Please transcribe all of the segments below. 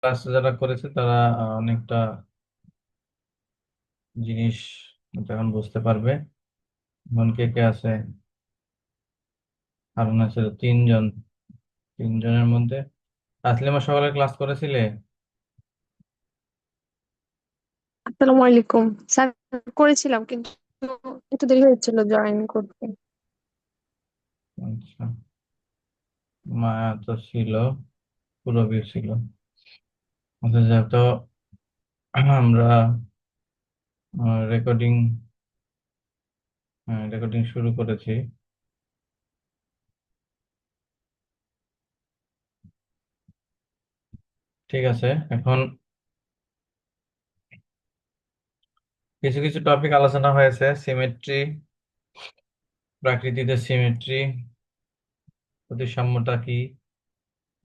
Class যারা করেছে তারা অনেকটা জিনিস এখন বুঝতে পারবে। এখন কে কে আছে? হারুন আছে তিনজন। তিনজনের মধ্যে তাসলিমা সকালে ক্লাস করেছিলে? আসসালামু আলাইকুম স্যার। করেছিলাম কিন্তু একটু দেরি হয়েছিল জয়েন করতে। আচ্ছা, মায়া তো ছিল, পুরবী ছিল। আচ্ছা, যেহেতু আমরা রেকর্ডিং রেকর্ডিং শুরু করেছি, ঠিক আছে। এখন কিছু কিছু টপিক আলোচনা হয়েছে: সিমেট্রি, প্রাকৃতিতে সিমেট্রি, প্রতিসাম্যটা কি,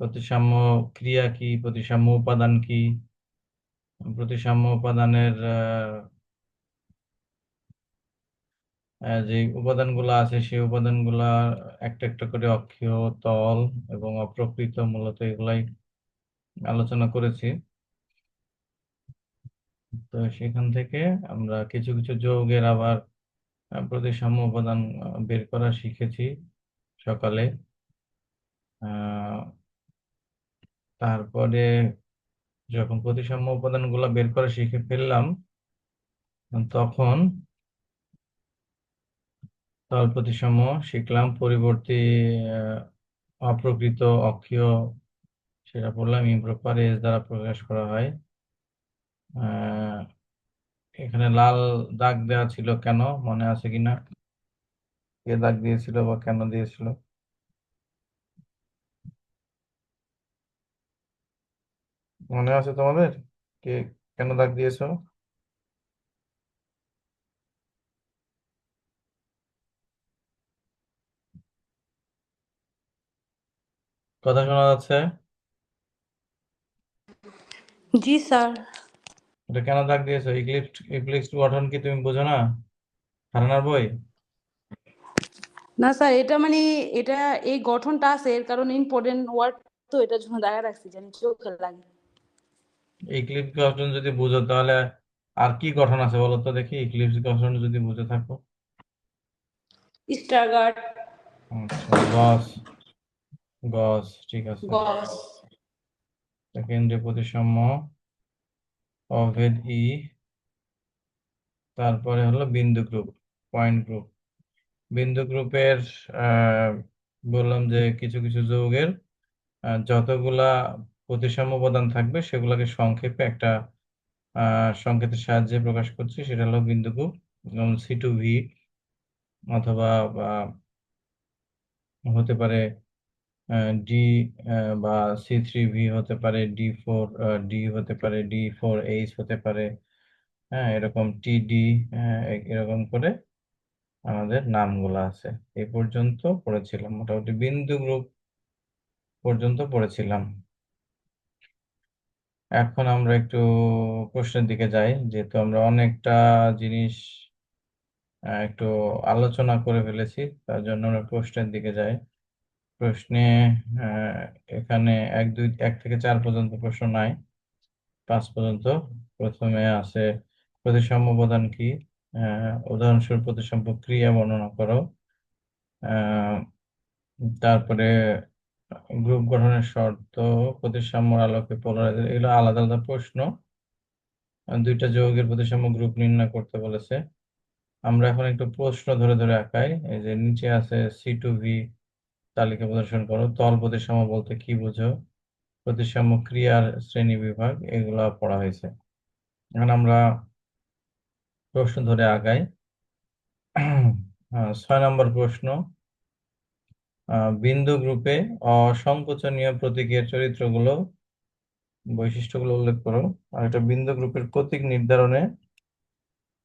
প্রতিসাম্য ক্রিয়া কি, প্রতিসাম্য উপাদান কি, প্রতিসাম্য উপাদানের যে উপাদানগুলো আছে সেই উপাদানগুলা একটা একটা করে অক্ষীয়, তল এবং অপ্রকৃত, মূলত এগুলাই আলোচনা করেছি। তো সেখান থেকে আমরা কিছু কিছু যৌগের আবার প্রতিসাম্য উপাদান বের করা শিখেছি সকালে। আহ, তারপরে যখন প্রতিসাম্য উপাদানগুলো বের করা শিখে ফেললাম, তখন তল প্রতিসাম্য শিখলাম। পরিবর্তী আহ, অপ্রকৃত, অক্ষীয়, সেটা বললাম ইমপ্রপার এজ দ্বারা প্রকাশ করা হয়। আহ, এখানে লাল দাগ দেওয়া ছিল কেন, মনে আছে কিনা? কে দাগ দিয়েছিল বা কেন দিয়েছিল? মনে আছে তোমাদের? কে কেন দাগ দিয়েছো? কথা শোনা যাচ্ছে? জি স্যার। এটা কেন দাগ দিয়েছো? ইক্লিপ্স ইক্লিপ্স গঠন কি তুমি বোঝো না? ধারণার বই। না স্যার, এটা মানে এটা এই গঠনটা আছে এর কারণ ইম্পর্টেন্ট ওয়ার্ড, তো এটার জন্য দেখা রাখছি জানি চোখে লাগে। ইক্লিপ্স গঠন যদি বুঝো তাহলে আর কি গঠন আছে বলো তো দেখি, ইক্লিপ্স গঠন যদি বুঝে থাকো। স্টারগার্ড। আচ্ছা, গস। গস, ঠিক আছে। গস। কেন্দ্রীয় প্রতিসাম্য, অভেদ ই, তারপরে হলো বিন্দু গ্রুপ, পয়েন্ট গ্রুপ। বিন্দু গ্রুপের আহ, বললাম যে কিছু কিছু যৌগের যতগুলা প্রতিসাম্য উপাদান থাকবে সেগুলোকে সংক্ষেপে একটা সংকেতের সাহায্যে প্রকাশ করছি, সেটা হলো বিন্দু গ্রুপ। যেমন C2V, অথবা হতে পারে ডি, বা C3V হতে পারে, D4D হতে পারে, D4H হতে পারে। হ্যাঁ, এরকম TD, এরকম করে আমাদের নামগুলো আছে। এই পর্যন্ত পড়েছিলাম, মোটামুটি বিন্দু গ্রুপ পর্যন্ত পড়েছিলাম। এখন আমরা একটু প্রশ্নের দিকে যাই, যেহেতু আমরা অনেকটা জিনিস একটু আলোচনা করে ফেলেছি, তার জন্য আমরা প্রশ্নের দিকে যাই। প্রশ্নে আহ, এখানে 1 থেকে 4 পর্যন্ত প্রশ্ন নাই, 5 পর্যন্ত। প্রথমে আছে প্রতিসাম্য উপাদান কি, উদাহরণস্বরূপ প্রতিসাম্য ক্রিয়া বর্ণনা করো। আহ, তারপরে গ্রুপ গঠনের শর্ত, প্রতিসাম্যর আলোকে পোলারাইজার, এগুলো আলাদা আলাদা প্রশ্ন। দুইটা যৌগের প্রতিসাম্য গ্রুপ নির্ণয় করতে বলেছে। আমরা এখন একটু প্রশ্ন ধরে ধরে আঁকাই। এই যে নিচে আছে C2V, তালিকা প্রদর্শন করো। তল প্রতিসাম্য বলতে কি বুঝো? প্রতিসাম্য ক্রিয়ার শ্রেণী বিভাগ, এগুলা পড়া হয়েছে। এখন আমরা প্রশ্ন ধরে আগাই। 6 নম্বর প্রশ্ন, বিন্দু গ্রুপে অসংকোচনীয় প্রতীকের চরিত্রগুলো, বৈশিষ্ট্যগুলো উল্লেখ করো। আর এটা বিন্দু গ্রুপের প্রতীক নির্ধারণে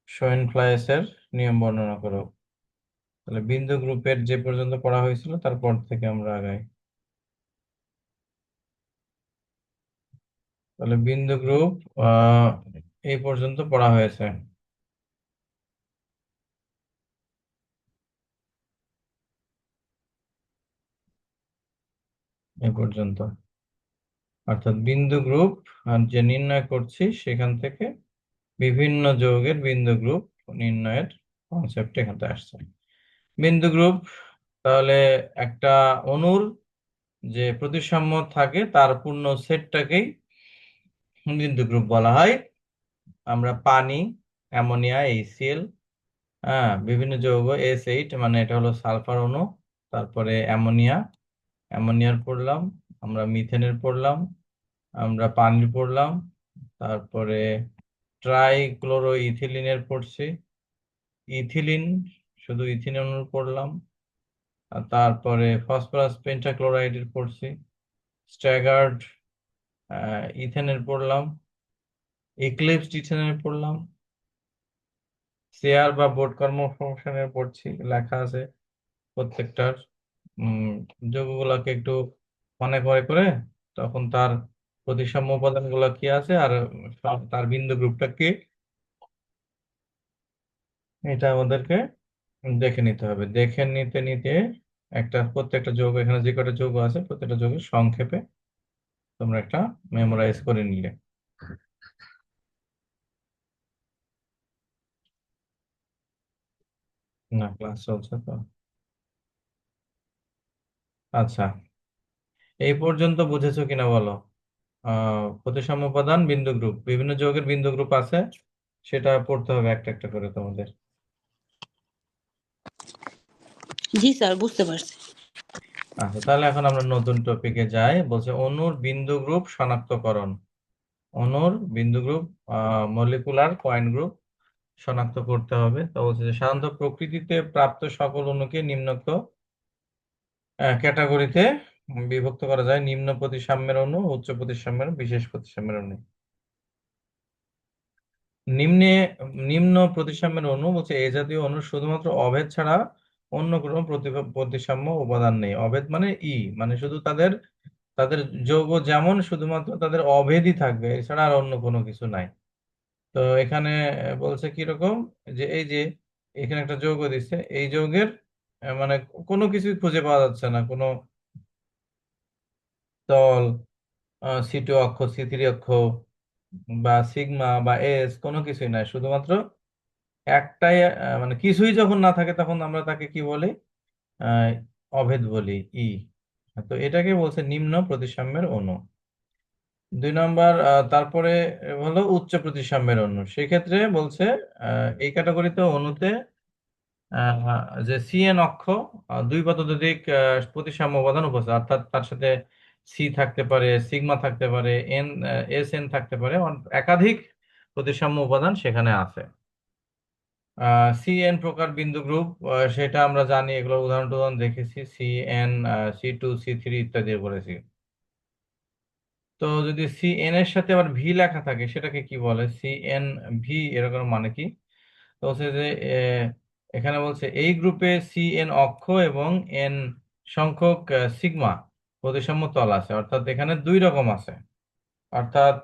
শোয়েনফ্লাইসের নিয়ম বর্ণনা করো। তাহলে বিন্দু গ্রুপের যে পর্যন্ত পড়া হয়েছিল তারপর থেকে আমরা আগাই। তাহলে বিন্দু গ্রুপ আহ এই পর্যন্ত পড়া হয়েছে, এই পর্যন্ত। অর্থাৎ বিন্দু গ্রুপ যে নির্ণয় করছি সেখান থেকে বিভিন্ন যৌগের বিন্দু গ্রুপ নির্ণয়ের কনসেপ্ট এখান থেকে আসছে। বিন্দু গ্রুপ তাহলে একটা অণুর যে প্রতিসাম্য থাকে তার পূর্ণ সেটটাকেই বিন্দু গ্রুপ বলা হয়। আমরা পানি, অ্যামোনিয়া, HCl, হ্যাঁ, বিভিন্ন যৌগ, S8 মানে এটা হলো সালফার অণু, তারপরে অ্যামোনিয়ার পড়লাম, আমরা মিথেনের পড়লাম, আমরা পানির পড়লাম, তারপরে ট্রাইক্লোরো ইথিলিনের পড়ছি, ইথিলিন, শুধু ইথিলিন অণু পড়লাম, আর তারপরে ফসফরাস পেন্টাক্লোরাইডের পড়ছি, স্ট্যাগার্ড ইথেনের পড়লাম, এক্লিপসড ইথেনের পড়লাম, চেয়ার বা বোর্ড কর্মফংশনের পড়ছি, লেখা আছে প্রত্যেকটার উম যৌগগুলোকে একটু মনে করে করে তখন তার প্রতিসাম্য উপাদানগুলো কি আছে আর তার বিন্দু গ্রুপটা কি, এটা আমাদেরকে দেখে নিতে হবে। দেখে নিতে নিতে প্রত্যেকটা যৌগ, এখানে যে কটা যৌগ আছে প্রত্যেকটা যৌগের সংক্ষেপে তোমরা একটা মেমোরাইজ করে নিলে। না, ক্লাস চলছে তো। আচ্ছা, এই পর্যন্ত বুঝেছো কিনা বলো? প্রতিসাম্য উপাদান, বিন্দু গ্রুপ, বিভিন্ন যৌগের বিন্দু গ্রুপ আছে, সেটা পড়তে হবে একটা একটা করে তোমাদের। জি স্যার, বুঝতে পারছি। আচ্ছা, তাহলে এখন আমরা নতুন টপিকে যাই। বলছে অণুর বিন্দু গ্রুপ শনাক্তকরণ। অণুর বিন্দু গ্রুপ, মলিকুলার পয়েন্ট গ্রুপ শনাক্ত করতে হবে। তো বলছে যে সাধারণত প্রকৃতিতে প্রাপ্ত সকল অণুকে নিম্নোক্ত ক্যাটাগরিতে বিভক্ত করা যায়: নিম্ন প্রতিসাম্যের অণু, উচ্চ প্রতিসাম্যের, বিশেষ প্রতিসাম্যের অণু। নিম্নে নিম্ন প্রতিসাম্যের অণু বলছে এই জাতীয় অণুর শুধুমাত্র অভেদ ছাড়া অন্য কোনো প্রতিসাম্য উপাদান নেই। অভেদ মানে মানে শুধু তাদের তাদের যৌগ যেমন, শুধুমাত্র তাদের অভেদই থাকবে, এছাড়া আর অন্য কোনো কিছু নাই। তো এখানে বলছে কিরকম, যে এই যে এখানে একটা যৌগ দিচ্ছে, এই যৌগের মানে কোনো কিছুই খুঁজে পাওয়া যাচ্ছে না, কোনো তল, C2 অক্ষ, C3 অক্ষ বা সিগমা বা এস, কোনো কিছুই নাই, শুধুমাত্র একটাই মানে কিছুই যখন না থাকে তখন আমরা তাকে কি বলি? আহ, অভেদ বলি, ই। তো এটাকে বলছে নিম্ন প্রতিসাম্যের অণু। 2 নম্বর, তারপরে হলো উচ্চ প্রতিসাম্যের অণু। সেক্ষেত্রে বলছে এই ক্যাটাগরিতে অণুতে আহ, যে CN অক্ষ, দুই বা ততোধিক প্রতিসাম্য উপাদান উপস্থিত, অর্থাৎ তার সাথে সি থাকতে পারে, সিগমা থাকতে পারে, SN থাকতে পারে, একাধিক প্রতিসাম্য উপাদান সেখানে আছে। CN প্রকার বিন্দু গ্রুপ, সেটা আমরা জানি, এগুলো উদাহরণ টুদাহরণ দেখেছি, CN, C2, C3 ইত্যাদি করেছি। তো যদি CN এর সাথে আবার ভি লেখা থাকে সেটাকে কি বলে? CN-V, এরকম মানে কি? তো হচ্ছে যে এখানে বলছে এই গ্রুপে CN অক্ষ এবং N সংখ্যক সিগমা প্রতিসাম্য তল আছে, অর্থাৎ এখানে 2 রকম আছে। অর্থাৎ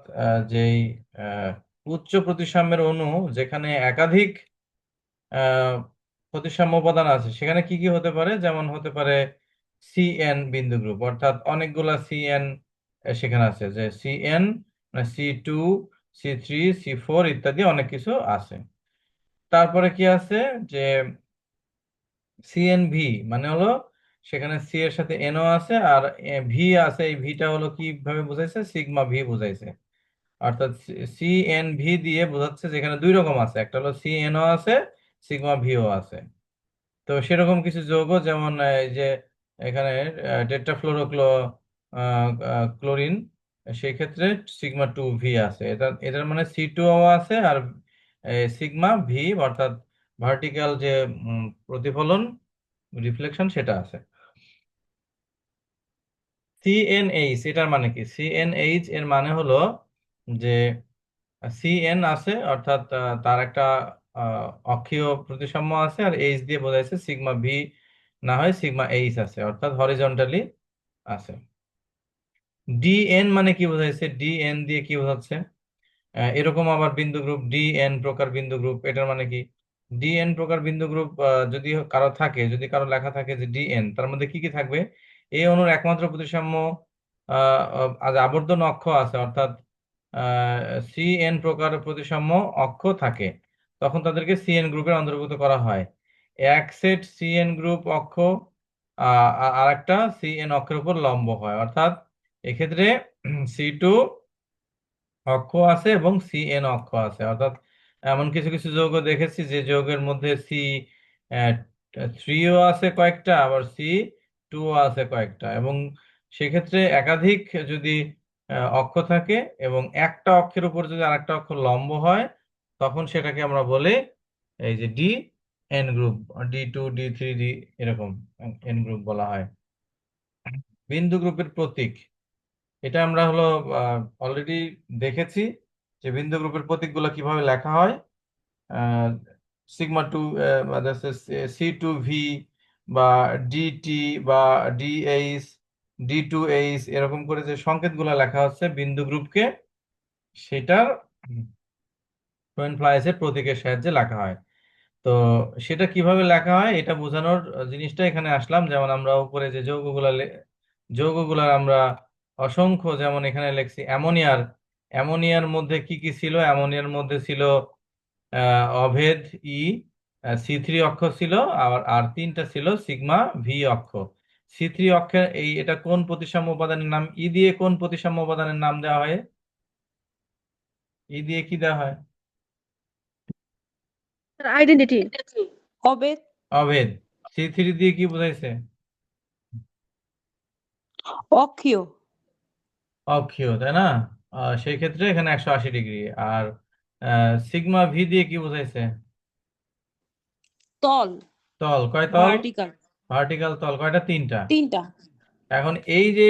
যেই আহ, উচ্চ প্রতিসাম্যের অণু, যেখানে একাধিক আহ, প্রতিসাম্য উপাদান আছে, সেখানে কি কি হতে পারে? যেমন হতে পারে CN বিন্দু গ্রুপ, অর্থাৎ অনেকগুলা CN সেখানে আছে, যে CN, C2, C3, C4 ইত্যাদি অনেক কিছু আছে। তারপরে কি আছে, যে CNV মানে হলো সেখানে সি এর সাথে এনও আছে আর ভি আছে, এই ভিটা হলো কিভাবে বোঝাইছে? সিগমা ভি বুঝাইছে। অর্থাৎ CNV দিয়ে বোঝাচ্ছে যেখানে 2 রকম আছে, একটা হলো CNO আছে, সিগমা ভিও আছে। তো সেরকম কিছু যৌগ, যেমন এই যে এখানে টেট্রাফ্লোরোক্লো ক্লোরিন, সেই ক্ষেত্রে সিগমা 2 ভি আছে। এটার মানে C2O আছে, আর সিগমা ভি অর্থাৎ ভার্টিক্যাল যে প্রতিফলন, রিফ্লেকশন, সেটা আছে। CNH এটার মানে কি? CNH এর মানে হলো যে CN আছে, অর্থাৎ তার একটা অক্ষীয় প্রতিসাম্য আছে, আর এইচ দিয়ে বোঝাইছে সিগমা ভি, না হয় সিগমা এইচ আছে, অর্থাৎ হরিজন্টালি আছে। DN মানে কি বোঝাইছে? DN দিয়ে কি বোঝাচ্ছে? এরকম আবার বিন্দু গ্রুপ DN প্রকার বিন্দু গ্রুপ, এটার মানে কি? DN প্রকার বিন্দু গ্রুপ যদি কারো লেখা থাকে যে DN, তার মধ্যে কি কি থাকবে? এই অণুর একমাত্র প্রতিসাম্য আবর্তন অক্ষ আছে, অর্থাৎ সি এন প্রকার প্রতিসাম্য অক্ষ থাকে, তখন তাদেরকে সিএন গ্রুপের অন্তর্ভুক্ত করা হয়। এক সেট সিএন গ্রুপ অক্ষ আর একটা সিএন অক্ষের উপর লম্ব হয়, অর্থাৎ এক্ষেত্রে সি2 অক্ষ আছে এবং সি এন অক্ষ আছে, অর্থাৎ এমন কিছু কিছু যৌগ দেখেছি যে যৌগের মধ্যে থ্রিও আছে কয়েকটা, আবার সি2 আছে কয়েকটা, এবং সেক্ষেত্রে একাধিক যদি অক্ষ থাকে এবং একটা অক্ষের উপর যদি আরেকটা অক্ষ লম্ব হয়, তখন সেটাকে আমরা বলি এই যে D N group, ডি2 D3 D এরকম এন গ্রুপ বলা হয়। বিন্দু গ্রুপের প্রতীক, এটা আমরা হলো অলরেডি দেখেছি যে বিন্দু গ্রুপের প্রতীকগুলো কিভাবে লেখা হয়। সিগমা 2 সি2 ভি বা ডিটি বা ডিএইচ ডি2এইচ এরকম করে যে সংকেতগুলো লেখা হচ্ছে বিন্দু গ্রুপকে, সেটার ফ্লাইসের প্রতীকের সাহায্যে লেখা হয়। তো সেটা কিভাবে লেখা হয় এটা বোঝানোর জিনিসটা এখানে আসলাম। যেমন আমরা উপরে যে যৌগগুলার আমরা অসংখ্য, যেমন এখানে লিখছি অ্যামোনিয়ার, অ্যামোনিয়ার মধ্যে কি কি ছিল? অ্যামোনিয়ার মধ্যে ছিল অভেদ ই, সি3 অক্ষ ছিল, আর তিনটা ছিল সিগমা ভি অক্ষ। সি3 অক্ষের এটা কোন প্রতিসাম্য উপাদানের নাম? ই দিয়ে কোন প্রতিসাম্য উপাদানের নাম দেওয়া হয়? ই দিয়ে কি দেওয়া হয়? আইডেন্টিটি। হবে অভেদ। সি3 দিয়ে কি বোঝাইছে? অক্ষীয়। অক্ষীয়, তাই না? সেই ক্ষেত্রে এখানে 180 ডিগ্রি। আর সিগমা ভি দিয়ে কি বোঝাইছে? তল। তল। কয় তল? ভার্টিক্যাল। ভার্টিক্যাল তল কয়টা? তিনটা। তিনটা। এখন এই যে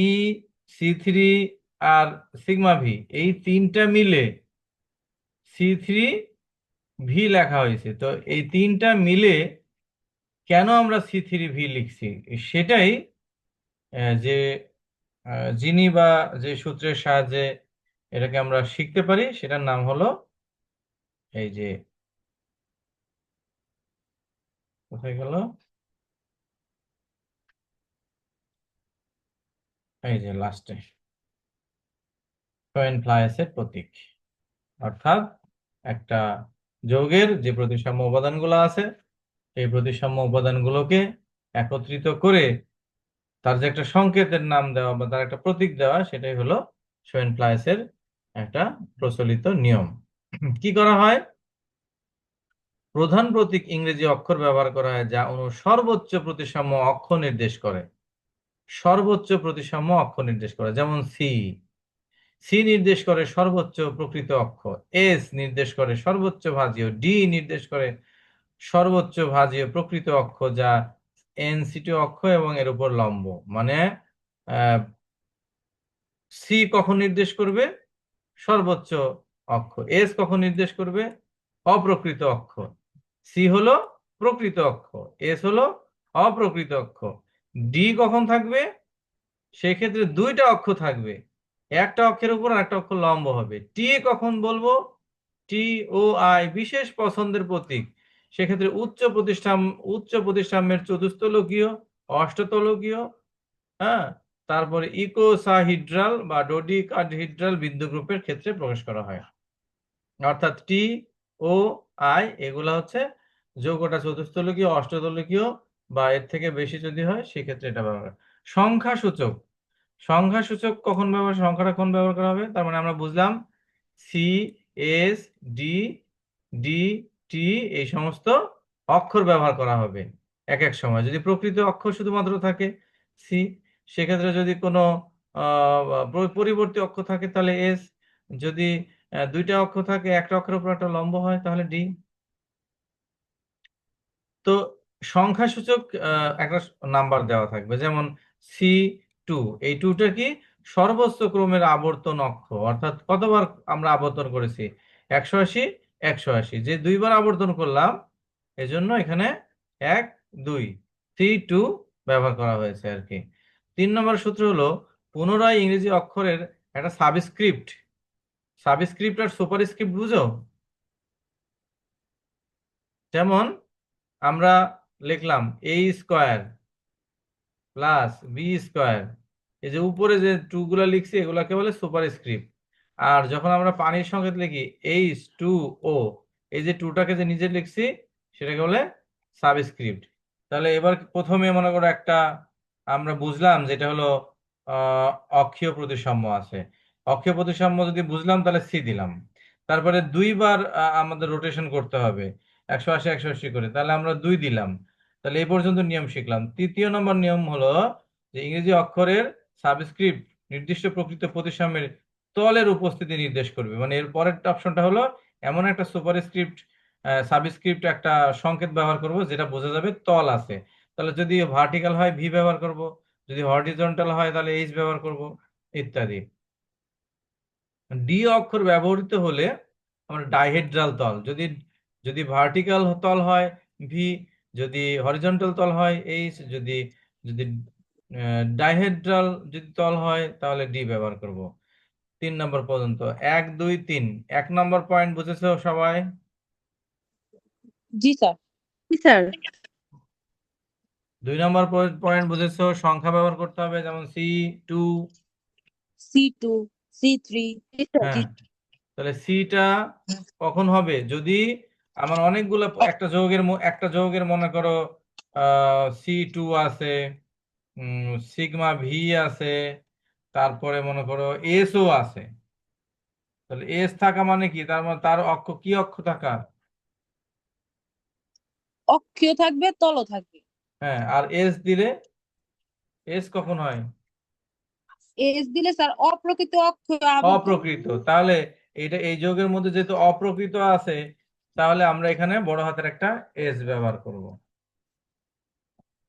ই, সি3 আর সিগমা ভি, এই তিনটা মিলে সি3 ভি লেখা হয়েছে। তো এই তিনটা মিলে কেন আমরা সি3 ভি লিখছি, সেটাই যে যিনি বা যে সূত্রের সাহায্যে এটাকে আমরা শিখতে পারি, সেটার নাম হলো এই যে, কোথায় গেল, এই যে লাস্টে ফ্লাইসের প্রতীক। অর্থাৎ একটা যৌগের যে প্রতিসাম্য উপাদানগুলো আছে, এই প্রতিসাম্য উপাদানগুলোকে একত্রিত করে তার যে একটা সংকেতের নাম দেওয়া বা তার একটা প্রতীক দেওয়া, সেটাই হলো ফ্লাইসের একটা প্রচলিত নিয়ম। কি করা হয়? প্রধান প্রতীক ইংরেজি অক্ষর ব্যবহার করা হয় যা অণুর সর্বোচ্চ প্রতিসাম্য অক্ষ নির্দেশ করে। সর্বোচ্চ প্রতিসাম্য অক্ষ নির্দেশ করে, যেমন সি, সি নির্দেশ করে সর্বোচ্চ প্রকৃত অক্ষ, এস নির্দেশ করে সর্বোচ্চ ভাজীয়, ডি নির্দেশ করে সর্বোচ্চ ভাজীয় প্রকৃত অক্ষ যা এনসিটি অক্ষ এবং এর উপর লম্ব। মানে সি কখন নির্দেশ করবে? সর্বোচ্চ অক্ষ। এস কখন নির্দেশ করবে? অপ্রকৃত অক্ষ। সি হলো প্রকৃত অক্ষ, এস হলো অপ্রকৃত অক্ষ। ডি কখন থাকবে? সেক্ষেত্রে দুইটা অক্ষ থাকবে, একটা অক্ষের উপর একটা অক্ষ লম্ব হবে। টি কখন বলবো? টি ও আই বিশেষ পছন্দের প্রতীক। সেক্ষেত্রে উচ্চ প্রতিষ্ঠাম্যের চতুস্তলকীয়, অষ্টতলকীয়, হ্যাঁ, তারপরে ইকোসাহিড্রাল বা ডোডিকাডহিড্রাল বিন্দু গ্রুপের ক্ষেত্রে প্রকাশ করা হয়। অর্থাৎ টি ও আই এগুলা হচ্ছে যৌগটা চতুস্তলকীয়, অষ্টতলকীয় বা এর থেকে বেশি যদি হয় সেক্ষেত্রে এটা ব্যবহার হয়। সংখ্যা সূচক, সংখ্যা সূচক কখন ব্যবহার, সংখ্যাটা কখন ব্যবহার করা হবে? তার মানে আমরা বুঝলাম সি, এস, ডি, ডি, টি এই সমস্ত অক্ষর ব্যবহার করা হবে এক এক সময়। যদি প্রকৃত অক্ষর শুধুমাত্র থাকে সি, সেক্ষেত্রে যদি কোনো পরিবর্তী অক্ষ থাকে তাহলে এস, যদি দুইটা অক্ষ থাকে, একটা অক্ষরের উপর একটা লম্ব হয়, তাহলে ডি। তো সংখ্যাসূচক একটা নাম্বার দেওয়া থাকবে, যেমন সি2, এই টুটা কি? সর্বোচ্চ ক্রমের আবর্তন অক্ষ, অর্থাৎ কতবার আমরা আবর্তন করেছি? 180, 180, যে দুইবার আবর্তন করলাম, এজন্য এখানে 1, 2, সি2 ব্যবহার করা হয়েছে আর কি। 3 নম্বর সূত্র হলো পুনরায় ইংরেজি অক্ষরের একটা সাবস্ক্রিপ্ট। সাবস্ক্রিপ্ট আর সুপারস্ক্রিপ্ট বুঝো? যেমন আমরা লিখলাম এ স্কোয়ার প্লাস বি স্কোয়ার এই যে উপরে যে টু গুলা লিখছি এগুলাকে বলে সুপারস্ক্রিপ্ট। আর যখন আমরা পানির সংকেত লিখি H2O, এই যে টুটাকে যে নিচে লিখছি সেটাকে বলে সাবস্ক্রিপ্ট। তাহলে এবার প্রথমে মনে করো একটা আমরা বুঝলাম যেটা হলো আহ অক্ষীয় প্রতিসাম্য আছে। অক্ষীয় প্রতিসাম্য যদি বুঝলাম তাহলে সি দিলাম। তারপরে দুইবার আমাদের রোটেশন করতে হবে 180 180 করে, তাহলে আমরা 2 দিলাম। তাহলে এই পর্যন্ত নিয়ম শিখলাম। তৃতীয় নম্বর নিয়ম হলো যে ইংরেজি অক্ষরের সাবস্ক্রিপ্ট নির্দিষ্ট প্রকৃত প্রতিসাম্যের তলের উপস্থিতি নির্দেশ করবে। মানে এর পরের অপশনটা হলো এমন একটা সুপারস্ক্রিপ্ট সাবস্ক্রিপ্ট একটা সংকেত ব্যবহার করব যেটা বোঝা যাবে তল আছে। তাহলে যদি ভার্টিক্যাল হয় ভি ব্যবহার করব, যদি হরিজন্টাল হয় তাহলে এইচ ব্যবহার করব, ইত্যাদি। ডি অক্ষর ব্যবহৃত হলে আমরা ডাইহেড্রাল তল, যদি যদি ভার্টিক্যাল তল হয় ভি, যদি হরিজন্টাল তল হয় এইচ, যদি যদি ডাইহেড্রাল যদি তল হয় তাহলে ডি ব্যবহার করব। 3 নম্বর পর্যন্ত 1 2 3। 1 নম্বর পয়েন্ট বুঝেছো সবাই? জি স্যার। জি স্যার। 2 নম্বর পয়েন্ট বুঝেছো? সংখ্যা ব্যবহার করতে হবে, যেমন C2। C2, C3, জি স্যার। হ্যাঁ, তাহলে সিটা কখন হবে? যদি আমার অনেকগুলো একটা যৌগের মনে করো C2 আছে, সিগমা ভি আছে, তারপরে মনে করো এসও আছে। তাহলে এস থাকা মানে কি? তার মানে তার অক্ষ কি অক্ষ থাকা? অক্ষীয় থাকবে, তলও থাকবে। হ্যাঁ, আর এস দিলে এস কখন হয়? এস দিলে স্যার অপ্রকৃত অক্ষীয় আবদ্ধ। অপ্রকৃত। তাহলে এই যৌগের মধ্যে যেহেতু অপ্রকৃত আছে, তাহলে আমরা এখানে বড় হাতের একটা এস ব্যবহার করব।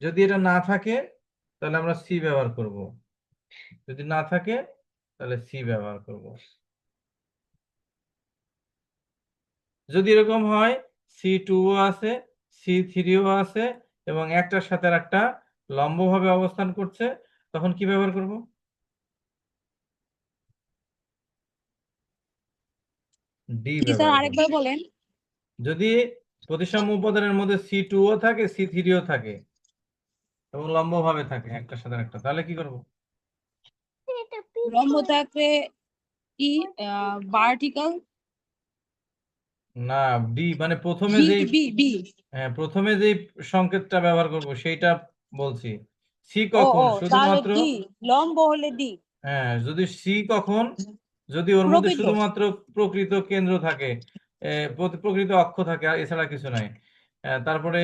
যদি এটা না থাকে তাহলে আমরা সি ব্যবহার করব, যদি না থাকে তাহলে সি ব্যবহার করব। যদি এরকম হয় C2ও আছে, C3ও আছে এবং একটার সাথে আর একটা লম্বভাবে অবস্থান করছে, তখন কি ব্যবহার করব? ডি জি স্যার, ব্যবহার করব। আরেকবার বলেন। যদি প্রতিসাম্য উপাদানের মধ্যে C2ও থাকে C3ও থাকে এবং লম্বভাবে থাকে একটার সাথে একটা, তাহলে কি করব? লম্ব থাকবে কি, ভার্টিক্যাল। না, ডি মানে প্রথমে বি যেই বি বি প্রথমে যেই সংকেতটা ব্যবহার করব সেইটা বলছি। সি ও কখন? ও তাহলে শুধুমাত্র ডি, লম্ব হলে ডি। হ্যাঁ, যদি সি কখন? যদি ওর মধ্যে প্রকৃত। শুধুমাত্র প্রকৃত কেন্দ্র থাকে, প্রকৃত অক্ষ থাকে, আর এছাড়া কিছু নাই। তারপরে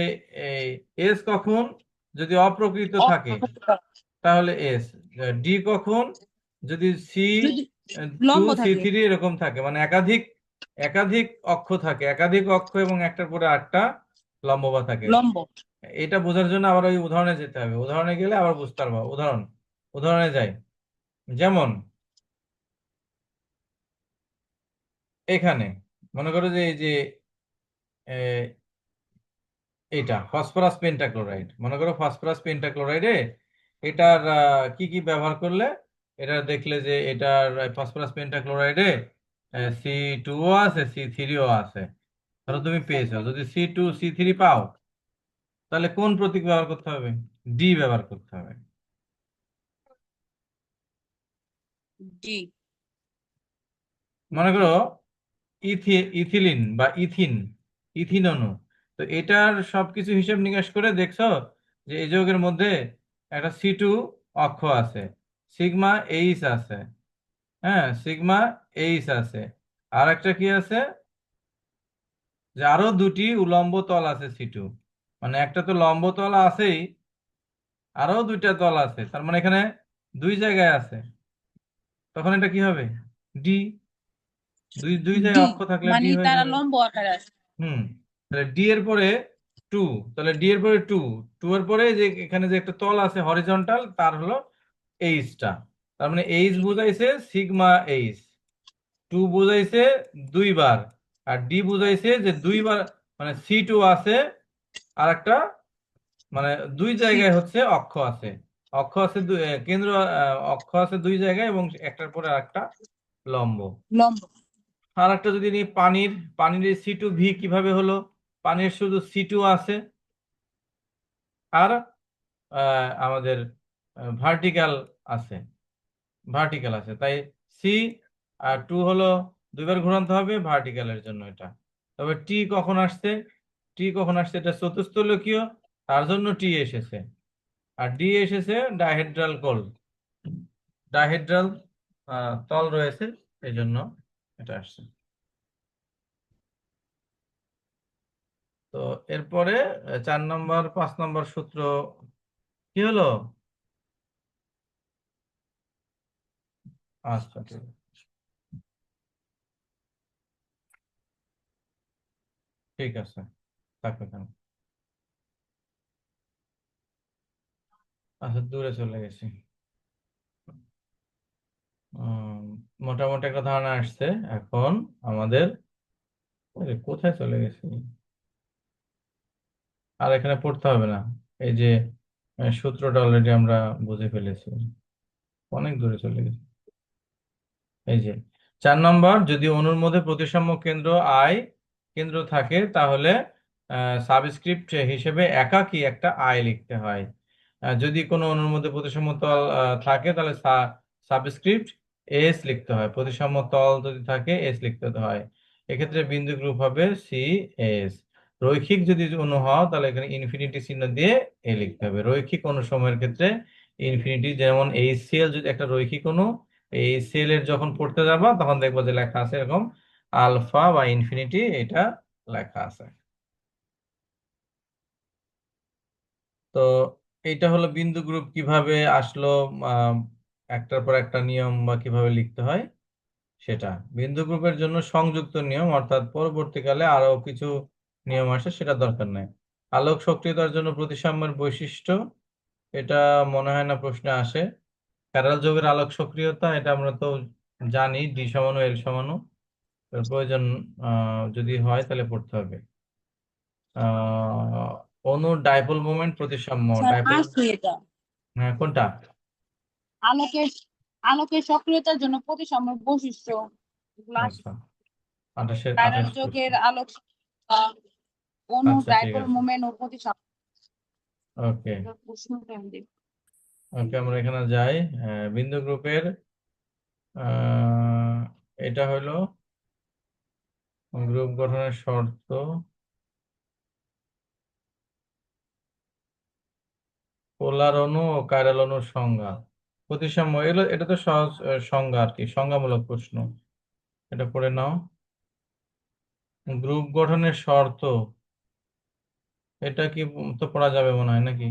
এই এস কখন? যদি অপ্রকৃত থাকে অপ্রকৃত। তাহলে এস। ডি কখন? যদি সি যদি টু লম্ব সি থাকে। থ্রি এরকম থাকে, মানে একাধিক একাধিক অক্ষ থাকে, একাধিক অক্ষ এবং একটার পরে আটটা লম্ববা থাকে। লম্ব। এটা বোঝার জন্য আবার ওই উদাহরণে যেতে হবে, উদাহরণে গেলে আবার বুঝতে পারবো। উদাহরণে যাই। যেমন এখানে মনে করো যে এই যে আহ, এটা ফসফরাস পেন্টাক্লোরাইড, মনে করো ফসফরাস পেন্টাক্লোরাইডে এটার কি কি ব্যবহার করলে এটা দেখলে যে এটার ফসফরাস পেন্টাক্লোরাইডে C2ও আছে C3ও আছে। ধরো তুমি পেয়েছো, যদি C2 C3 পাও তাহলে কোন প্রতীক ব্যবহার করতে হবে? ডি ব্যবহার করতে হবে। ডি। মনে করো ইথিলিন বা ইথিন অণু, তো এটার সবকিছু হিসেব নিকাশ করে দেখছো যে এই যৌগের মধ্যে একটা C2 অক্ষ আছে, সিগমা এইচ আছে, হ্যাঁ সিগমা এইচ আছে, আর একটা কি আছে যে আরো দুটি উলম্ব তল আছে C2, মানে একটা তো লম্ব তল আছেই, আরো দুইটা তল আছে, তার মানে এখানে দুই জায়গায় আছে। তখন এটা কি হবে? ডি। দুই দুই জায়গায় ডি অক্ষ থাকলে ডি মানে হয়ে তারা যাবে। লম্ব আকারে আছে। হুম। তাহলে ডি এর পরে টু, তাহলে ডি এর পরে টু, টু এর পরে যে এখানে যে একটা তল আছে হরিজন্টাল তার হলো এইচটা, তার মানে এইচ বুঝাইছে সিগমা এইচ, টু বুঝাইছে দুইবার, আর ডি বুঝাইছে যে দুইবার, মানে C2 আছে আর একটা, মানে দুই জায়গায় হচ্ছে অক্ষ আছে, অক্ষ আছে কেন্দ্র অক্ষ আছে দুই জায়গায় এবং একটার পরে আরেকটা লম্ব। লম্ব। আর একটা যদি নিই পানির C2V কিভাবে হলো? পানির শুধু C2 আছে আর আমাদের ভার্টিক্যাল আছে। ভার্টিক্যাল আছে, তাই সি আর 2 হলো দুইবার ঘোরাতে হবে ভার্টিক্যালের জন্য এটা। তবে টি কখন আসছে? টি কখন আসছে? এটা চতুস্থলকীয়, তার জন্য টি এসেছে। আর ডি এসেছে ডাইহেড্রাল কোল, ডাইহেড্রাল তল রয়েছে, এই জন্য এটা আসছে। তো এরপরে 4 নম্বর 5 নম্বর সূত্র কি হলো? আচ্ছা ঠিক আছে, ঠিক আছে, থাকবে কেন। আচ্ছা দূরে চলে গেছি। উম, মোটামুটি একটা ধারণা আসছে। এখন আমাদের কোথায় চলে গেছি? আর এখানে পড়তে হবে না, এই যে সূত্রটা অলরেডি আমরা বুঝে ফেলেছি, অনেক দূরে চলে গেছি। এই যে 4 নম্বর, যদি অণুর মধ্যে প্রতিসাম্য কেন্দ্র আই কেন্দ্র থাকে তাহলে সাবস্ক্রিপ্ট হিসেবে একাকী একটা আই লিখতে হয়। যদি কোনো অণুর মধ্যে প্রতিসাম্য তল থাকে তাহলে সাবস্ক্রিপ্ট এস লিখতে হয়, প্রতিসাম্য তল যদি থাকে এস লিখতে হয়। এক্ষেত্রে বিন্দু গ্রুপ হবে সি এস। রৈখিক যদি অণু হয় তাহলে এখানে ইনফিনিটি চিহ্ন দিয়ে এ লিখতে হবে। রৈখিক অণু সময়ের ক্ষেত্রে ইনফিনিটি, যেমন HCl যদি একটা রৈখিক অণু, এই সেলের যখন পড়তে যাবা তখন দেখবো যে লেখা আছে এরকম আলফা বা ইনফিনিটি, এটা লেখা আছে। তো এইটা হলো বিন্দু গ্রুপ কিভাবে আসলো, আহ, একটার পর একটা নিয়ম বা কিভাবে লিখতে হয় সেটা। বিন্দু গ্রুপের জন্য সংযুক্ত নিয়ম, অর্থাৎ পরবর্তীকালে আরো কিছু নিয়ম আসে, সেটা দরকার নাই। আলোক সক্রিয়তার জন্য প্রতিসাম্যের বৈশিষ্ট্য, এটা মনে হয় না প্রশ্নে আসে। প্যারাল যৌগের আলোক সক্রিয়তা, এটা আমরা তো জানি, ডি সমাণু এল সমাণু। এর প্রয়োজন যদি হয় তাহলে পড়তে হবে। আহ অণুর ডাইপোল মোমেন্ট প্রতিসাম্য, স্যার ডাইপোল, আসছে এটা হ্যাঁ কোনটা? আলোকের আলোকের সক্রিয়তার জন্য প্রতিসাম্য বৈশিষ্ট্য, এগুলো আসে। আচ্ছা, 28 কাইরাল 28 প্রশ্ন। যোগের আলোক আহ, অণু আচ্ছা ঠিক ডাইপোল আছে, মোমেন্ট ও প্রতিসাম্য ওকে। প্রশ্নটা আমি দেখি। ওকে আমরা এখানে যাই। বিন্দু গ্রুপের আহ, এটা হলো গ্রুপ গঠনের শর্ত, পোলার অণু ও কাইরাল অণুর সংজ্ঞা, প্রতিসাম্য, এগুলো এটা তো সহজ সংজ্ঞা আর কি, সংজ্ঞামূলক প্রশ্ন, এটা পড়ে নাও। গ্রুপ গঠনের শর্ত, এটা কি তো পড়া যাবে মনে হয় নাকি?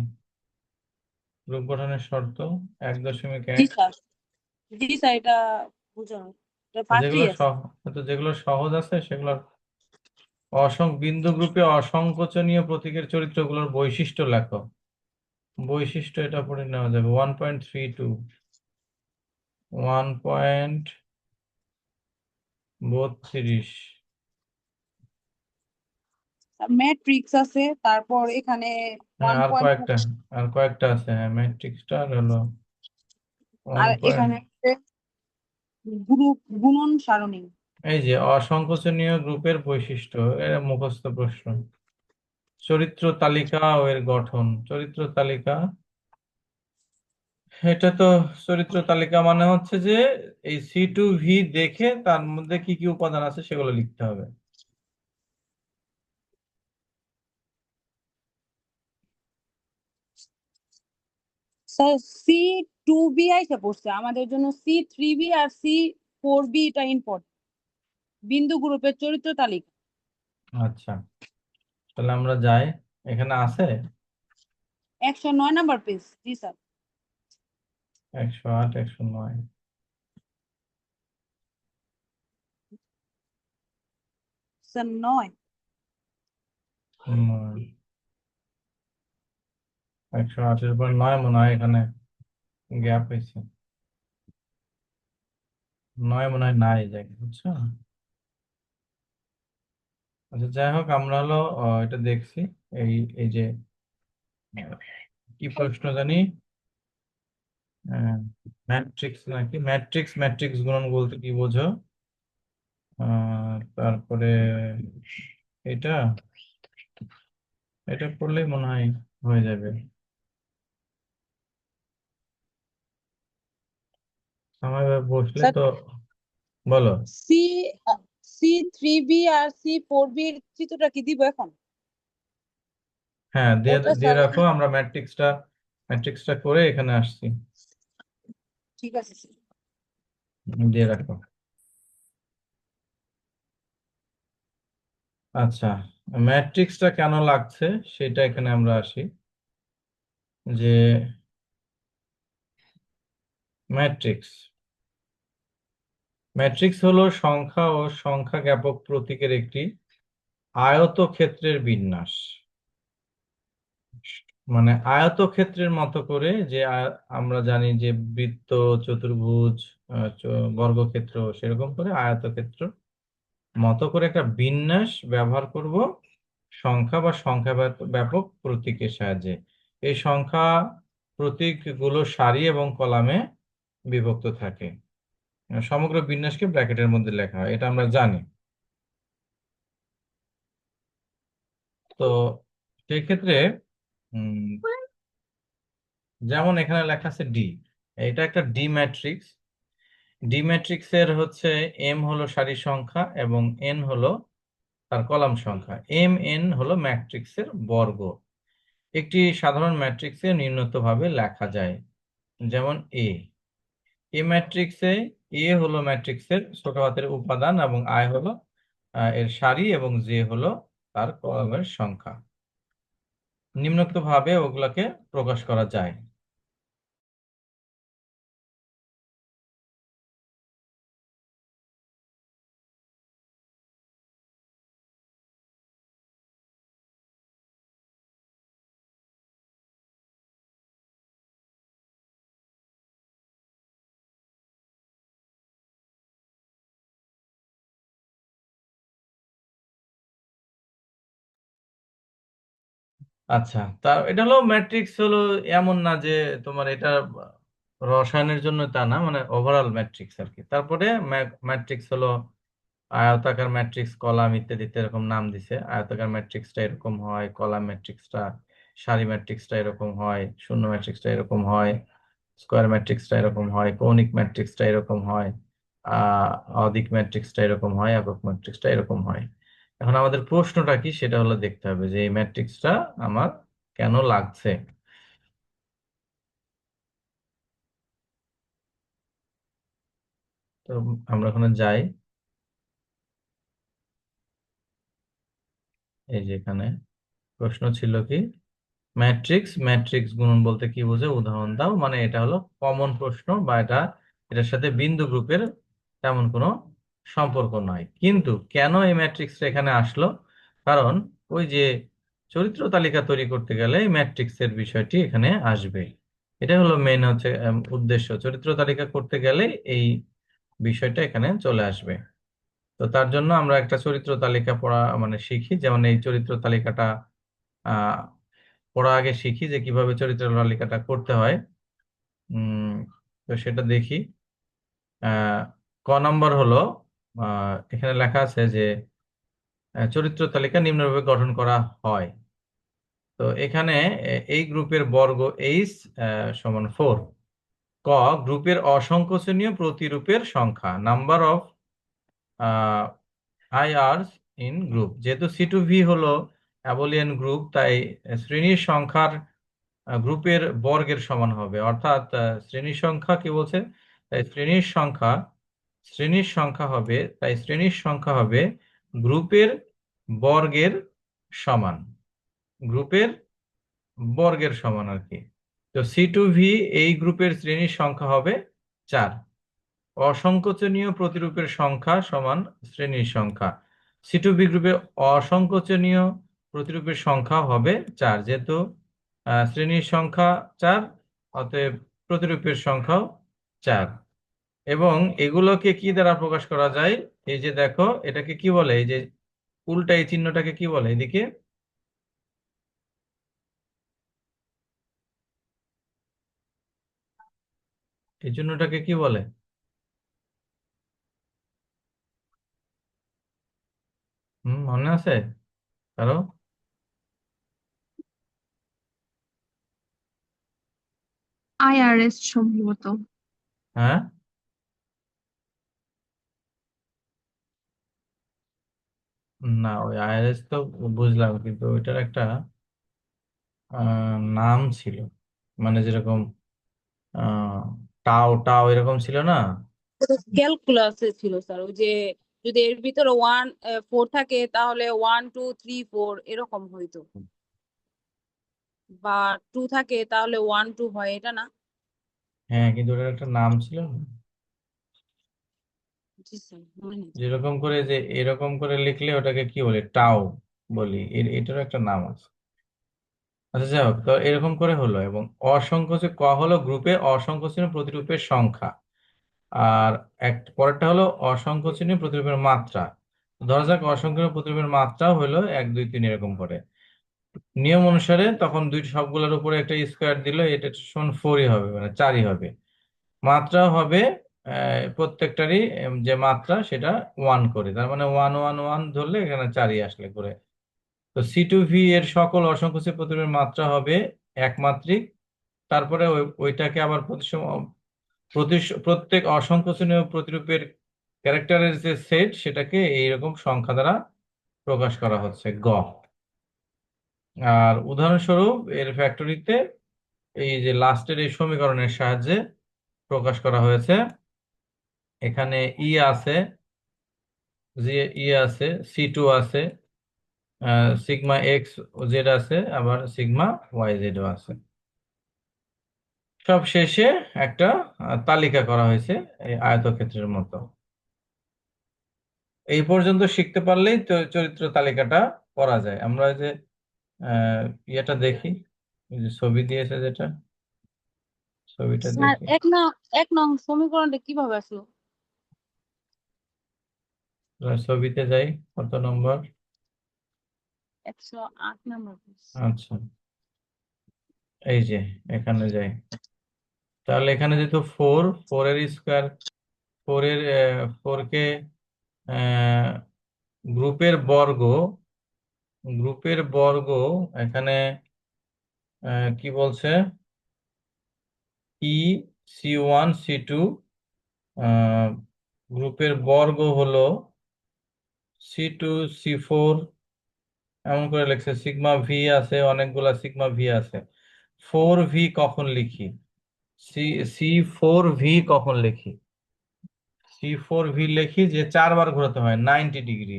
গ্রুপ গঠনের শর্ত 1.1। জি স্যার, জি স্যার, এটা বুঝানো, এটা যেগুলো পাশেই আছে। যেগুলো সহজ আছে সেগুলো, বিন্দু গ্রুপে অসংকোচনীয় প্রতীকের চরিত্রগুলোর বৈশিষ্ট্য লেখো। বৈশিষ্ট্য এটা পড়ে নেওয়া যাবে 1.32, 1.32। ম্যাট্রিক্স আছে, তারপর এখানে হ্যাঁ ওয়ান আর পয়েন্ট কয়েকটা, আর কয়েকটা আছে, হ্যাঁ ম্যাট্রিক্সটা আর হলো ওয়ান আর পয়েন্ট। এখানে গ্রুপ গুণন সারণী। এই যে অসংকোচনীয় গ্রুপের বৈশিষ্ট্য, এর মুখস্থ প্রশ্ন। চরিত্র তালিকা ও এর গঠন, চরিত্র তালিকা, এটা তো চরিত্র তালিকা মানে হচ্ছে যে এই C2V দেখে তার মধ্যে কি কি উপাদান আছে সেগুলো লিখতে হবে। স্যার C2B আইসা পড়ছে আমাদের জন্য, C3B আর C4B এটা ইম্পর্টেন্ট, বিন্দু গ্রুপের চরিত্র তালিকা। আচ্ছা তাহলে আমরা যাই, এখানে আছে 109 নম্বর পেজ, জি স্যার। 108 109। স্যার 9। 108-এর পর 9 মনে হয় এখানে গ্যাপ হয়েছে, 9 মনে হয় নাই যাই, বুঝছো। আচ্ছা যাই হোক, আমরা হলো এটা দেখছি, এই এই যে কি প্রশ্ন জানি, ম্যাট্রিক্স নাকি, ম্যাট্রিক্স, ম্যাট্রিক্স গুণন বলতে কি বোঝো? তারপরে এটা, এটা পড়লেই মনে হয় হয়ে যাবে। আমার এবার বসলে স্যার তো বলো। সি C3B আর C4B এর চিত্রটা কি দিব এখন? হ্যাঁ, দিয়ে ওটা দিয়ে স্যার রাখো, আমরা ম্যাট্রিক্সটা করে এখানে আসছি। ঠিক আছে স্যার। দিয়ে রাখো। আচ্ছা, ম্যাট্রিক্সটা কেন লাগছে সেটা এখানে আমরা আসি। যে ম্যাট্রিক্স ম্যাট্রিক্স হলো সংখ্যা ও সংখ্যা জ্ঞাপক প্রতীকের একটি আয়তক্ষেত্রের বিন্যাস। মানে আয়তক্ষেত্রের মতো করে যে আমরা জানি যে বৃত্ত, চতুর্ভুজ, বর্গক্ষেত্র, সেরকম করে আয়তক্ষেত্র মতো করে একটা বিন্যাস ব্যবহার করব সংখ্যা বা সংখ্যা ব্যাপক প্রতীকের সাহায্যে। এই সংখ্যা প্রতীকগুলো সারি এবং কলামে বিভক্ত থাকে। সমগ্র বিন্যাসকে ব্র্যাকেটের মধ্যে লেখা হয়, এটা আমরা জানি। তো সেই ক্ষেত্রে উম, যেমন এখানে লেখা আছে ডি, এটা একটা ডি ম্যাট্রিক্স। ডি ম্যাট্রিক্সের হচ্ছে এম হলো সারির সংখ্যা এবং এন হলো তার কলাম সংখ্যা। এম এন হলো ম্যাট্রিক্সের বর্গ। একটি সাধারণ ম্যাট্রিক্সে নিম্নতভাবে লেখা যায়, যেমন এ ম্যাট্রিক্সে এ হলো ম্যাট্রিক্সের ছোট হাতের উপাদান এবং আই হলো এর সারি এবং জে হলো তার কলামের সংখ্যা। নিম্নোক্ত ভাবে ওগুলাকে প্রকাশ করা যায়। আচ্ছা, তা এটা হলো ম্যাট্রিক্স হলো এমন না যে তোমার এটা রসায়নের জন্য, তা না, মানে ওভারঅল ম্যাট্রিক্স আর কি। তারপরে ম্যাট্রিক্স হলো আয়তাকার ম্যাট্রিক্স, কলাম ইত্যাদিতে এরকম নাম দিছে। আয়তাকার ম্যাট্রিক্সটা এরকম হয়, কলাম ম্যাট্রিক্সটা, সারি ম্যাট্রিক্সটা এরকম হয়, শূন্য ম্যাট্রিক্সটা এরকম হয়, স্কোয়ার ম্যাট্রিক্সটা এরকম হয়, কৌণিক ম্যাট্রিক্সটা এরকম হয়, আহ অদিক ম্যাট্রিক্সটা এরকম হয়, একক ম্যাট্রিক্সটা এরকম হয়। এখন আমাদের প্রশ্নটা কি সেটা হলো দেখতে হবে যে এই ম্যাট্রিক্সটা আমার কেন লাগছে। তো আমরা ওখানে যাই। এই যে এখানে প্রশ্ন ছিল কি, ম্যাট্রিক্স গুণন বলতে কি বোঝে, উদাহরণ দাও। মানে এটা হলো কমন প্রশ্ন, বা এটার সাথে বিন্দু গ্রুপের তেমন কোনো সম্পর্ক নয়। কিন্তু কেন এই ম্যাট্রিক্সটা এখানে আসলো? কারণ ওই যে চরিত্র তালিকা তৈরি করতে গেলে এই ম্যাট্রিক্সের বিষয়টি এখানে আসবে। এটা হলো মেন হচ্ছে উদ্দেশ্য, চরিত্র তালিকা করতে গেলে এই বিষয়টা এখানে চলে আসবে। তো তার জন্য আমরা একটা চরিত্র তালিকা পড়া মানে শিখি। যেমন এই চরিত্র তালিকাটা আহ পড়া আগে শিখি যে কিভাবে চরিত্র তালিকাটা করতে হয়। উম তো সেটা দেখি। আহ ক নম্বর হলো, এখানে লেখা আছে যে চরিত্র তালিকা নিম্নরূপে গঠন করা হয়। তো এখানে এই গ্রুপের বর্গ এইচ সমান 4। ক, গ্রুপের অসংকোচনীয় প্রতিরূপের সংখ্যা, নাম্বার অফ আইআরস ইন গ্রুপ। যেহেতু সি টু ভি হলো অ্যাবলিয়ান গ্রুপ, তাই শ্রেণীর সংখ্যার গ্রুপের বর্গের সমান হবে। অর্থাৎ শ্রেণীর সংখ্যা কি বলছে, তাই শ্রেণীর সংখ্যা হবে গ্রুপের বর্গের সমান, গ্রুপের বর্গের সমান আর কি। তো সি টু ভি এই গ্রুপের শ্রেণীর সংখ্যা হবে 4। অসংকোচনীয় প্রতিরূপের সংখ্যা সমান শ্রেণীর সংখ্যা। সি টু ভি গ্রুপে অসংকোচনীয় প্রতিরূপের সংখ্যা হবে 4, যেহেতু শ্রেণীর সংখ্যা 4, অতএব প্রতিরূপের সংখ্যাও 4। এবং এগুলোকে কি দ্বারা প্রকাশ করা যায়? এই যে দেখো, এটাকে কি বলে, এই যে উল্টা এই চিহ্নটাকে কি বলে এদিকে, এই চিহ্নটাকে কি বলে? মনে আছে কারো? আইআরএস সম্ভবত। হ্যাঁ, না, ওই আইআরএস তো বুঝলাম, কিন্তু ওইটার একটা নাম ছিল, মানে যেরকম আহ টাও টাও এরকম ছিল না? ক্যালকুলাসে ছিল স্যার, ওই যে যদি এর ভিতরে 1 4 থাকে তাহলে 1 2 3 4 এরকম হইতো, বা 2 থাকে তাহলে 1 2 হয়, এটা না? হ্যাঁ, কিন্তু ওটার একটা নাম ছিল না? জি স্যার, মনে নেই। যেরকম করে যে এরকম করে লিখলে ওটাকে কি বলে, টাও বলি, এটারও একটা নাম আছে। আচ্ছা, যাই হোক, তো এরকম করে হলো। এবং অসংখ্য ক হলো গ্রুপে অসংখ্য প্রতিরূপের সংখ্যা। আর পরেরটা হলো অসংখ্য চিহ্ন প্রতিরূপের মাত্রা। ধরা যাক অসংখ্য প্রতিরূপের মাত্রা হলো 1 2 3 এরকম করে। নিয়ম অনুসারে তখন দুইটি সবগুলোর উপরে একটা স্কোয়ার দিল, এটা সমান 4ই হবে, মানে 4ই হবে। মাত্রা হবে প্রত্যেকটারই যে মাত্রা সেটা 1 করে, তার মানে 1 1 1 ধরলে এখানে 4ই আসলে করে। তো C2V এর সকল অসংখ্য প্রতিরূপের মাত্রা হবে একমাত্রিক। তারপরে ওইটাকে আবার প্রত্যেক অসংখ্য শ্রেণীয় প্রতিরূপের ক্যারেক্টারের যে সেট, সেটাকে এইরকম সংখ্যা দ্বারা প্রকাশ করা হচ্ছে, গ। আর উদাহরণস্বরূপ এর ফ্যাক্টরিতে এই যে লাস্টের এই সমীকরণের সাহায্যে প্রকাশ করা হয়েছে। এখানে আছে, যে আছে, C2 আছে, সিগমা এক্স জেড আছে, আবার সিগমা ওয়াই জেডও আছে। সব শেষে একটা তালিকা করা হয়েছে এই আয়তক্ষেত্রের মতো। এই পর্যন্ত শিখতে পারলেই তো চরিত্র তালিকাটা করা যায়। আমরা ওই যে আহ, ইয়েটা দেখি, ওই যে ছবি দিয়েছে যেটা, ছবিটা স্যার দেখি। 1 নং সমীকরণটা কিভাবে আসলো? আমরা ছবিতে যাই, কত নম্বর? 108 নম্বর। আচ্ছা, এই যে এখানে যাই। তাহলে এখানে যেহেতু ফোর এর স্কোয়ার, ফোর এর ফোরকে গ্রুপের বর্গ, এখানে কি বলছে, ই C1 C2, গ্রুপের বর্গ হলো C2 C4, এমন করে লিখছে। সিগমা ভি আছে, অনেকগুলা সিগমা ভি আছে। 4V কখন লিখি, সি C4V কখন লিখি? C4V লিখি যে 4 বার ঘোরাতে হয় 90 ডিগ্রি।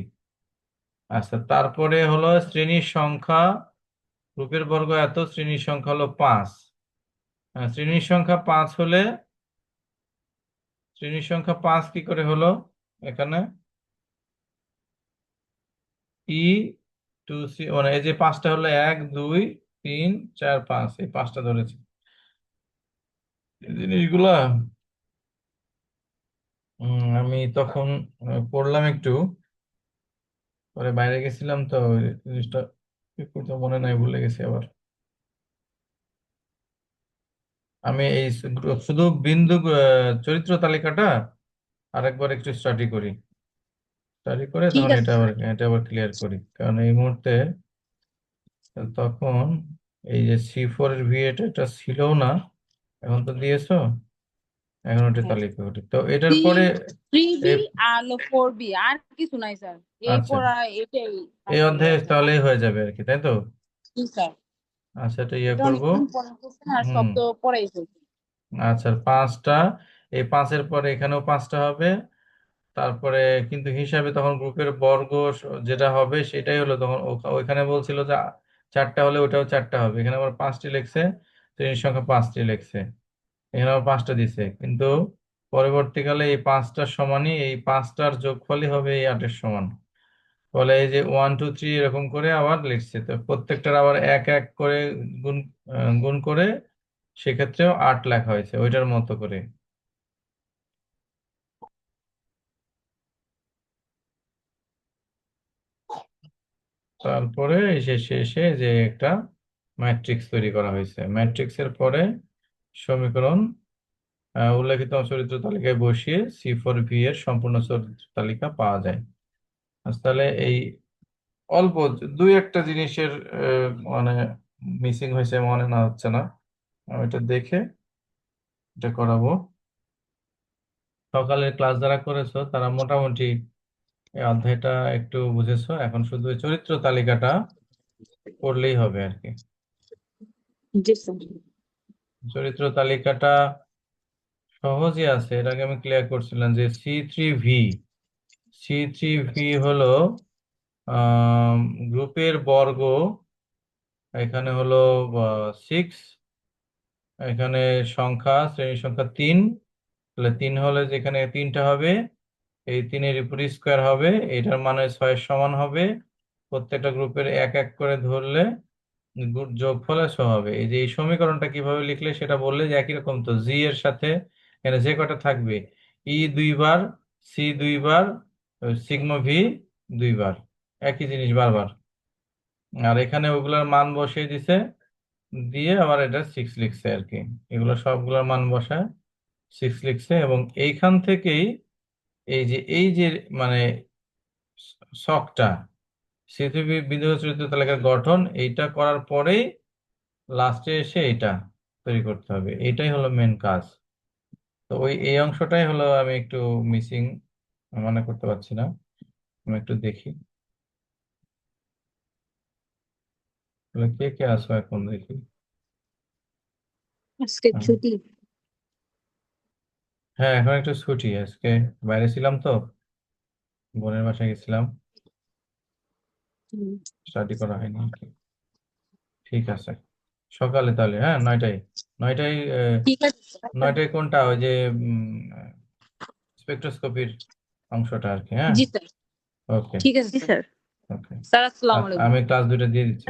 আচ্ছা, তারপরে হলো শ্রেণীর সংখ্যা, গ্রুপের বর্গ এত, শ্রেণীর সংখ্যা হলো 5। শ্রেণীর সংখ্যা 5 হলে, শ্রেণীর সংখ্যা 5 কি করে হলো এখানে? E2C, মানে এই যে পাঁচটা হলো 1 2 3 4 5, এই পাঁচটা ধরেছে। এই জিনিসগুলা আমি তখন পড়লাম একটু, পরে বাইরে গেছিলাম তো ওই জিনিসটা একটু তো মনে নাই, ভুলে গেছি আবার। আমি এই শুধু বিন্দু চরিত্র তালিকাটা আরেকবার একটু স্টাডি করি, স্টাডি করে ঠিক তখন আছে স্যার। এটা আবার ক্লিয়ার করি, কারণ এই মুহূর্তে তখন এই যে C4 এর এটা ছিল না, এখন তো দিয়েছো, এখন ওটা হ্যাঁ, তালিকা করি তো এটার সি পরে। 3B এই আর 4B, আর কিছু নাই স্যার। এই আচ্ছা, পড়া এটাই এই থাকবে অধ্যায়ে exam এ। তাহলেই হয়ে যাবে আর কি, তাই তো? জি স্যার, আচ্ছা, এটা ইয়ে এটা অনেক করবো। ইম্পর্টেন্ট কোশ্চেন, আর হুম। সব তো পড়াই ফেলছি। আচ্ছা, পাঁচটা, এই পাঁচের পরে এখানেও পাঁচটা হবে। তারপরে কিন্তু হিসাবে তখন গ্রুপের বর্গ যেটা হবে সেটাই হলো, তখন ওইখানে বলছিল যে 4টা হলে ওটাও 4টা হবে, এখানে আবার 5টি লিখছে, শ্রেণীর সংখ্যা 5টি লিখছে, এখানে আবার 5টা দিছে। কিন্তু পরবর্তীকালে এই 5টার সমানই, এই 5টার যোগফলই হবে এই 8-এর সমান। বলে এই যে 1 2 3 এরকম করে আবার লিখছে, তো প্রত্যেকটার আবার এক এক করে গুণ গুণ করে সেক্ষেত্রেও 8 লেখা হয়েছে ওইটার মতো করে। তারপরে শেষে যে একটা ম্যাট্রিক্স তৈরি করা হয়েছে, ম্যাট্রিক্সের পরে সমীকরণ উল্লেখিত চরিত্র তালিকায় বসিয়ে C4V এর সম্পূর্ণ চরিত্র তালিকা পাওয়া যায়। আচ্ছা, তাহলে এই অল্প দুই একটা জিনিসের মানে মিসিং হয়েছে, মনে না হচ্ছে না, আমি এটা দেখে এটা করাবো। সকালের ক্লাস যারা করেছো তারা মোটামুটি এই অধ্যায়টা একটু বুঝেছো, এখন শুধু ওই চরিত্র তালিকাটা করলেই হবে আর কি। জি স্যার। চরিত্র তালিকাটা সহজই আছে, এর আগে আমি ক্লিয়ার করছিলাম যে সি থ্রি ভি হলো আহ গ্রুপের বর্গ, এখানে হলো 6, এখানে শ্রেণীর সংখ্যা 3, তাহলে 3 হলে যেখানে 3টা হবে, এই 3-এর উপরে স্কোয়ার হবে, এটার মানে 6 সমান হবে। প্রত্যেকটা গ্রুপের এক এক করে ধরলে যোগফল 100 হবে। এই যে এই সমীকরণটা কিভাবে লিখলে সেটা বললে যে একই রকম, তো জি এর সাথে এখানে যে কটা থাকবে, ই 2 বার, সি 2 বার, সিগমা ভি 2 বার, একই জিনিস বারবার। আর এখানে ওগুলার মান বসিয়ে দিছে, দিয়ে আবার এটা 6 লিখছে আর কি। এগুলো সবগুলোর মান বসায় 6 লিখছে, এবং এইখান থেকেই এই যে মানে ছকটা পৃথিবী বিন্দু চরিত্র তালিকার গঠন, এইটা করার পরেই লাস্টে এসে এটা তৈরি করতে হবে, এটাই হলো মেন কাজ। তো এই অংশটাই হলো আমি একটু মিসিং, মনে করতে পারছি না, আমি একটু দেখি। তাহলে কে কে আসো এখন দেখি। আজকে হুম। ছুটি। হ্যাঁ, এখন একটু ছুটি, আজকে বাইরে ছিলাম তো, বোনের বাসায় গেছিলাম, স্টাডি করা হয়নি আর কি। ঠিক আছে, সকালে তাহলে, হ্যাঁ 9টায়। 9টায় ঠিক আছে স্যার। 9টায় কোনটা, ওই যে স্পেকট্রোস্কোপির অংশটা আর কি, হ্যাঁ। জি স্যার। ওকে। ঠিক আছে জি স্যার। স্যার। ওকে, স্যার আসসালামু আলাইকুম। আমি ক্লাস 2টা দিয়ে দিচ্ছি।